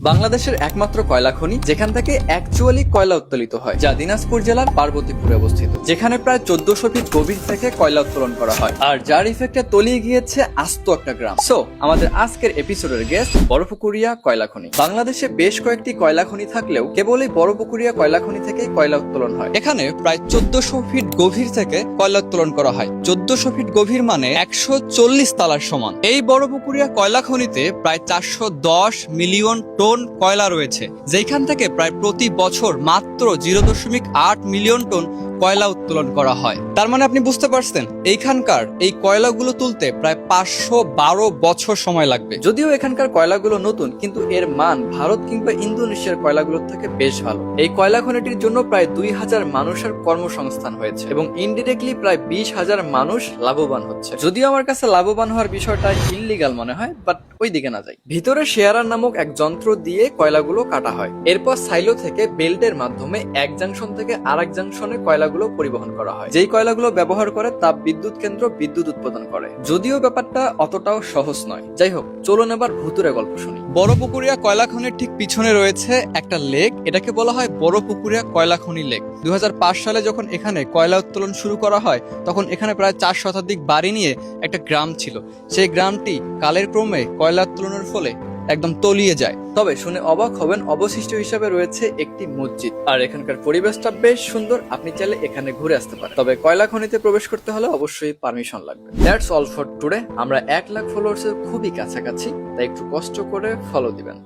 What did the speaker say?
বাংলাদেশের একমাত্র কয়লা খনি যেখান থেকে অ্যাকচুয়ালি কয়লা উত্তোলিত হয়, যা দিনাজপুর জেলার পার্বতীপুরে অবস্থিত, যেখানে প্রায় 1400 ফিট গভীর থেকে কয়লা উত্তোলন করা হয়, আর যার ইফেক্টে তলিয়ে গিয়েছে আস্ত একটা গ্রাম। সো আমাদের আজকের এপিসোডের গেস্ট বড়পুকুরিয়া কয়লা খনি। বাংলাদেশে বেশ কয়েকটি কয়লা খনি থাকলেও কেবলই বড়পুকুরিয়া কয়লা খনি থেকে কয়লা উত্তোলন হয়। এখানে প্রায় 1400 ফিট গভীর থেকে কয়লা উত্তোলন করা হয়। 1400 ফিট গভীর মানে 140 তালার সমান। এই বড়পুকুরিয়া কয়লা খনিতে প্রায় 410 মিলিয়ন টন কয়লা রয়েছে, যেখান থেকে প্রায় প্রতি বছর মাত্র 0.8 মিলিয়ন টন কয়লা উত্তোলন করা হয়। তার মানে আপনি বুঝতে পারছেন এইখানকার এই কয়লাগুলো তুলতে প্রায় 512 বছর সময় লাগবে। যদিও এখানকার কয়লাগুলো নতুন, কিন্তু এর মান ভারত কিংবা ইন্দোনেশিয়ার কয়লাগুলোর থেকে বেশ ভালো। এই কয়লা খনিটির জন্য প্রায় 2000 মানুষের কর্মসংস্থান হয়েছে এবং ইনডিরেক্টলি প্রায় 20,000 মানুষ লাভবান হচ্ছে। যদিও আমার কাছে লাভবান হওয়ার বিষয়টা ইললিগাল মনে হয়, বাট ওই দিকে না যাই। ভিতরে শেয়ারার নামক এক যন্ত্র দিয়ে কয়লাগুলো কাটা হয়। এরপর সাইলো থেকে বেল্টের মাধ্যমে এক জাংশন থেকে আরেক জাংশনে কয়লাগুলো পরিবহন করা হয়। যেই কয়লাগুলো ব্যবহার করে তাপ বিদ্যুৎ কেন্দ্র বিদ্যুৎ উৎপাদন করে। যদিও ব্যাপারটা অতটাও সহজ নয়। যাই হোক, চলুন এবার ভুতুরে গল্প শুনি। বড়পুকুরিয়া কয়লা খনির ঠিক পিছনে রয়েছে একটা লেক। এটাকে বলা হয় বড়পুকুরিয়া কয়লা খনি লেক। 2005 সালে যখন এখানে কয়লা উত্তোলন শুরু করা হয়, তখন এখানে প্রায় 4 শতাধিক বাড়ি নিয়ে একটা গ্রাম ছিল। সেই গ্রামটি কালের ক্রমে কয়লা উত্তোলনের ফলে একদম তলিয়ে যায়। তবে শুনে অবাক হবেন, অবশিষ্ট হিসাবে রয়েছে একটি মসজিদ, আর এখানকার পরিবেশটা বেশ সুন্দর। আপনি চাইলে এখানে ঘুরে আসতে পারেন। তবে কয়লা খনিতে প্রবেশ করতে হলে অবশ্যই পারমিশন লাগবে। That's all for today. আমরা 1 লাখ ফলোয়ার্সের খুবই কাছাকাছি, তাই একটু কষ্ট করে ফলো দিবেন।